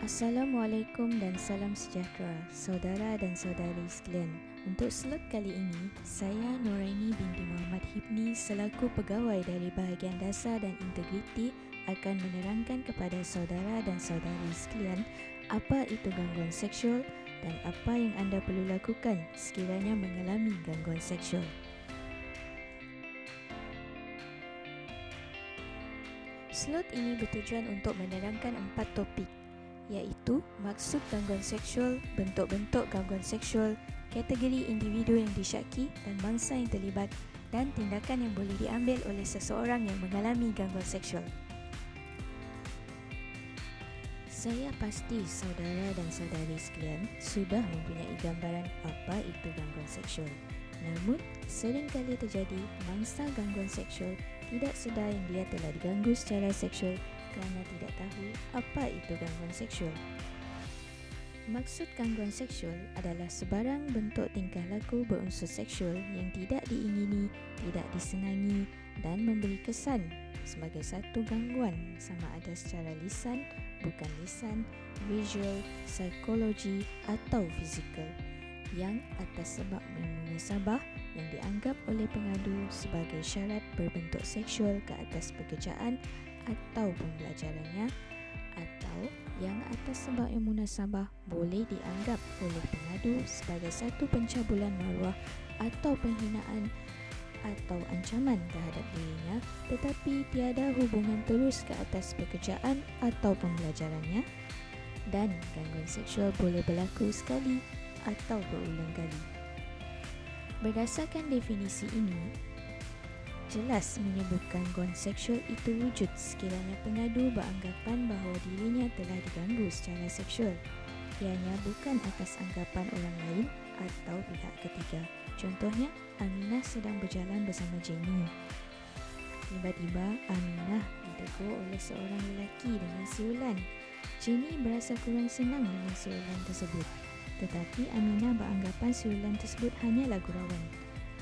Assalamualaikum dan salam sejahtera, saudara dan saudari sekalian. Untuk slot kali ini, saya Nuraini binti Muhammad Hibni selaku pegawai dari bahagian dasar dan integriti akan menerangkan kepada saudara dan saudari sekalian apa itu gangguan seksual dan apa yang anda perlu lakukan sekiranya mengalami gangguan seksual. Slot ini bertujuan untuk menerangkan 4 topik, iaitu maksud gangguan seksual, bentuk-bentuk gangguan seksual, kategori individu yang disyaki dan mangsa yang terlibat, dan tindakan yang boleh diambil oleh seseorang yang mengalami gangguan seksual. Saya pasti saudara dan saudari sekalian sudah mempunyai gambaran apa itu gangguan seksual. Namun, seringkali terjadi mangsa gangguan seksual tidak sedar yang dia telah diganggu secara seksual kerana tidak tahu apa itu gangguan seksual. Maksud gangguan seksual adalah sebarang bentuk tingkah laku berunsur seksual yang tidak diingini, tidak disenangi dan memberi kesan sebagai satu gangguan sama ada secara lisan, bukan lisan, visual, psikologi atau fizikal yang atas sebab munasabah yang dianggap oleh pengadu sebagai syarat berbentuk seksual ke atas pekerjaan atau pembelajarannya, atau yang atas sebab yang munasabah boleh dianggap oleh pengadu sebagai satu pencabulan maruah atau penghinaan atau ancaman terhadap dirinya, tetapi tiada hubungan terus ke atas pekerjaan atau pembelajarannya. Dan gangguan seksual boleh berlaku sekali atau berulang kali. Berdasarkan definisi ini, jelas menyebut gangguan seksual itu wujud sekiranya pengadu beranggapan bahawa dirinya telah diganggu secara seksual, ianya bukan atas anggapan orang lain atau pihak ketiga. Contohnya, Aminah sedang berjalan bersama Jenny. Tiba-tiba, Aminah ditegur oleh seorang lelaki dengan siulan. Jenny berasa kurang senang dengan siulan tersebut, tetapi Aminah beranggapan siulan tersebut hanyalah gurauan.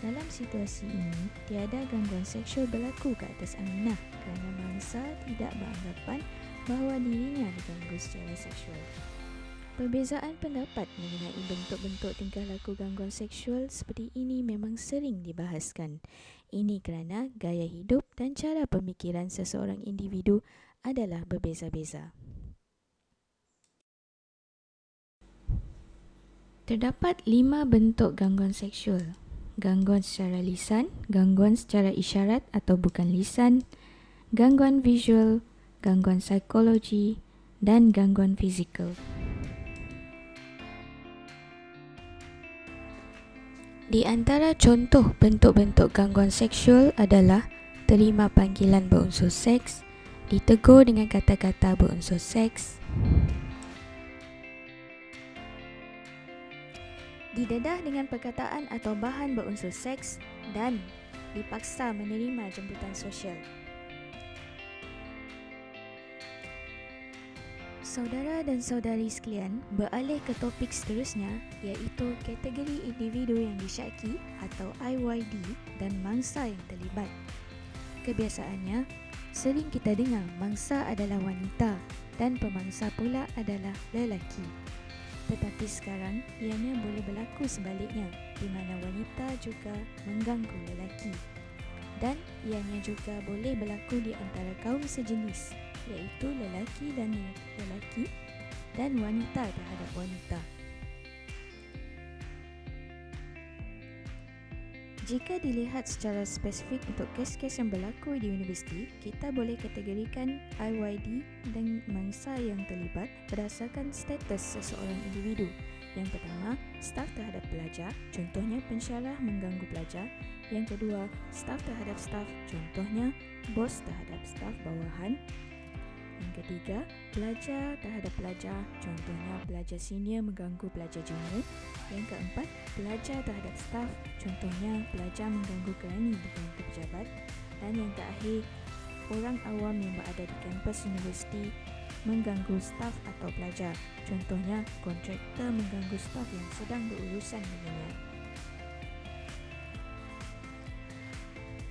Dalam situasi ini, tiada gangguan seksual berlaku ke atas Aminah kerana mangsa tidak beranggapan bahawa dirinya diganggu secara seksual. Perbezaan pendapat mengenai bentuk-bentuk tingkah laku gangguan seksual seperti ini memang sering dibahaskan. Ini kerana gaya hidup dan cara pemikiran seseorang individu adalah berbeza-beza. Terdapat 5 bentuk gangguan seksual: gangguan secara lisan, gangguan secara isyarat atau bukan lisan, gangguan visual, gangguan psikologi, dan gangguan fizikal. Di antara contoh bentuk-bentuk gangguan seksual adalah terima panggilan berunsur seks, ditegur dengan kata-kata berunsur seks, didedah dengan perkataan atau bahan berunsur seks, dan dipaksa menerima jemputan sosial. Saudara dan saudari sekalian, beralih ke topik seterusnya, iaitu kategori individu yang disyaki atau IYD dan mangsa yang terlibat. Kebiasaannya, sering kita dengar mangsa adalah wanita dan pemangsa pula adalah lelaki. Tetapi sekarang, ianya boleh berlaku sebaliknya, di mana wanita juga mengganggu lelaki. Dan ianya juga boleh berlaku di antara kaum sejenis, iaitu lelaki dan lelaki dan wanita terhadap wanita. Jika dilihat secara spesifik untuk kes-kes yang berlaku di universiti, kita boleh kategorikan IYD dan mangsa yang terlibat berdasarkan status seseorang individu. Yang pertama, staf terhadap pelajar, contohnya pensyarah mengganggu pelajar. Yang kedua, staf terhadap staf, contohnya bos terhadap staf bawahan. Yang ketiga, pelajar terhadap pelajar, contohnya pelajar senior mengganggu pelajar junior. Yang keempat, pelajar terhadap staf, contohnya pelajar mengganggu kerani di kantor pejabat. Dan yang terakhir, orang awam yang berada di kampus universiti mengganggu staf atau pelajar, contohnya kontraktor mengganggu staf yang sedang berurusan dengannya.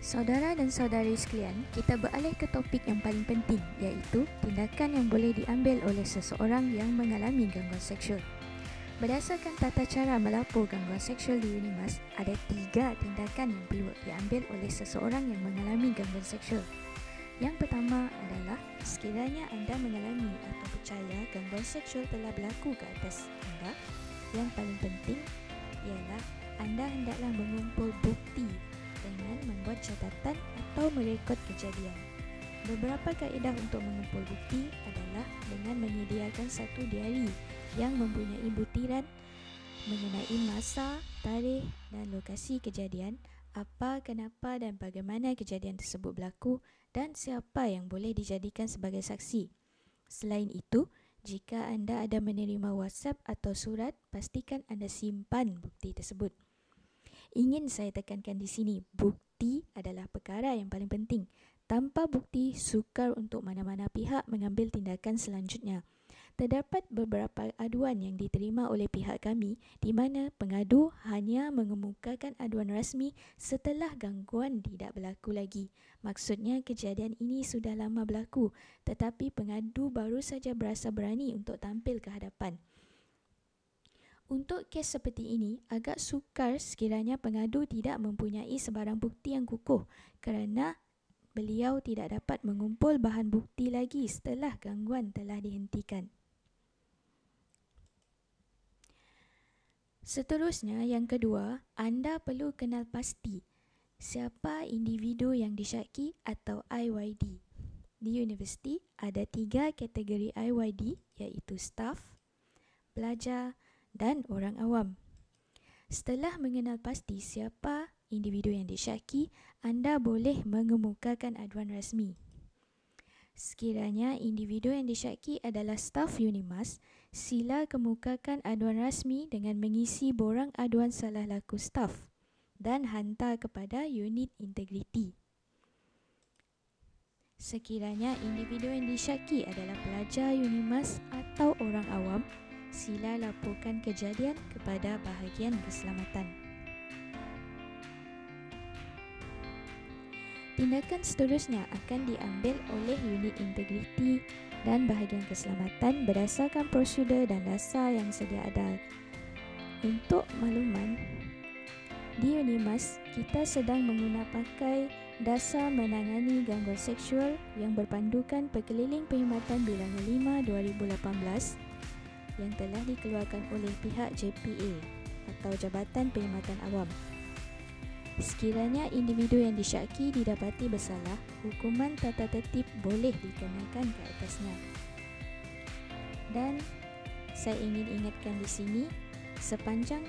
Saudara dan saudari sekalian, kita beralih ke topik yang paling penting, iaitu tindakan yang boleh diambil oleh seseorang yang mengalami gangguan seksual. Berdasarkan tata cara melapor gangguan seksual di UNIMAS, ada 3 tindakan yang perlu diambil oleh seseorang yang mengalami gangguan seksual. Yang pertama adalah sekiranya anda mengalami atau percaya gangguan seksual telah berlaku ke atas anda, yang paling penting ialah anda hendaklah mengumpul bukti dengan membuat catatan atau merekod kejadian. Beberapa kaedah untuk mengumpul bukti adalah dengan menyediakan satu diari yang mempunyai butiran mengenai masa, tarikh dan lokasi kejadian, apa, kenapa dan bagaimana kejadian tersebut berlaku dan siapa yang boleh dijadikan sebagai saksi. Selain itu, jika anda ada menerima WhatsApp atau surat, pastikan anda simpan bukti tersebut. Ingin saya tekankan di sini, bukti adalah perkara yang paling penting. Tanpa bukti, sukar untuk mana-mana pihak mengambil tindakan selanjutnya. Terdapat beberapa aduan yang diterima oleh pihak kami di mana pengadu hanya mengemukakan aduan rasmi setelah gangguan tidak berlaku lagi. Maksudnya kejadian ini sudah lama berlaku, tetapi pengadu baru saja berasa berani untuk tampil ke hadapan. Untuk kes seperti ini, agak sukar sekiranya pengadu tidak mempunyai sebarang bukti yang kukuh kerana beliau tidak dapat mengumpul bahan bukti lagi setelah gangguan telah dihentikan. Seterusnya, yang kedua, anda perlu kenal pasti siapa individu yang disyaki atau IYD. Di universiti, ada 3 kategori IYD, iaitu staf, pelajar dan orang awam. Setelah mengenal pasti siapa individu yang disyaki, anda boleh mengemukakan aduan rasmi. Sekiranya individu yang disyaki adalah staf UNIMAS, sila kemukakan aduan rasmi dengan mengisi borang aduan salah laku staf dan hantar kepada unit integriti. Sekiranya individu yang disyaki adalah pelajar UNIMAS atau orang awam, sila laporkan kejadian kepada bahagian keselamatan. Tindakan seterusnya akan diambil oleh unit integriti dan bahagian keselamatan berdasarkan prosedur dan dasar yang sedia ada. Untuk makluman, di UNIMAS kita sedang menggunakan dasar menangani gangguan seksual yang berpandukan Perkeliling Perkhidmatan Bilangan 5 2018 yang telah dikeluarkan oleh pihak JPA atau Jabatan Perkhidmatan Awam. Sekiranya individu yang disyaki didapati bersalah, hukuman tata tertib boleh dikenakan ke atasnya. Dan saya ingin ingatkan di sini, sepanjang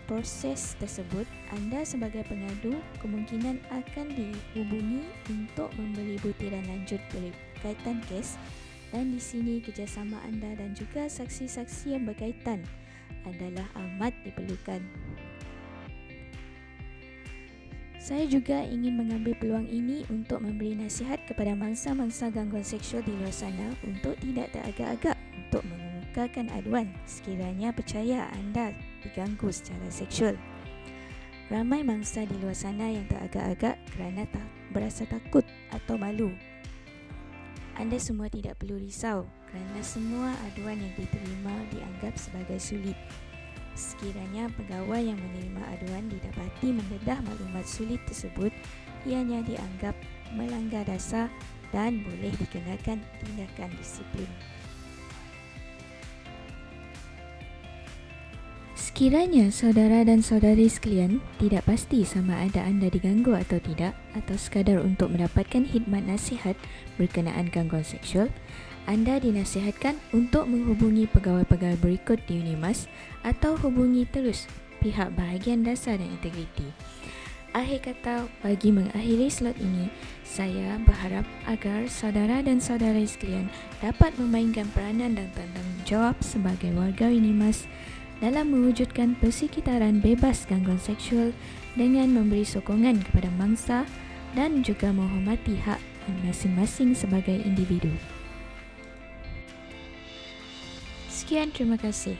proses tersebut, anda sebagai pengadu kemungkinan akan dihubungi untuk memberi butiran lanjut berkaitan kes, dan di sini kerjasama anda dan juga saksi-saksi yang berkaitan adalah amat diperlukan. Saya juga ingin mengambil peluang ini untuk memberi nasihat kepada mangsa-mangsa gangguan seksual di luar sana untuk tidak teragak-agak untuk mengemukakan aduan sekiranya percaya anda diganggu secara seksual. Ramai mangsa di luar sana yang teragak-agak kerana berasa takut atau malu. Anda semua tidak perlu risau kerana semua aduan yang diterima dianggap sebagai sulit. Sekiranya pegawai yang menerima aduan didapati mendedah maklumat sulit tersebut, ianya dianggap melanggar dasar dan boleh dikenakan tindakan disiplin. Sekiranya saudara dan saudari sekalian tidak pasti sama ada anda diganggu atau tidak, atau sekadar untuk mendapatkan khidmat nasihat berkenaan gangguan seksual, anda dinasihatkan untuk menghubungi pegawai-pegawai berikut di UNIMAS atau hubungi terus pihak bahagian dasar dan integriti. Akhir kata, bagi mengakhiri slot ini, saya berharap agar saudara dan saudari sekalian dapat memainkan peranan dan tanggungjawab sebagai warga UNIMAS dalam mewujudkan persekitaran bebas gangguan seksual dengan memberi sokongan kepada mangsa dan juga menghormati hak masing-masing sebagai individu. Sekian, terima kasih.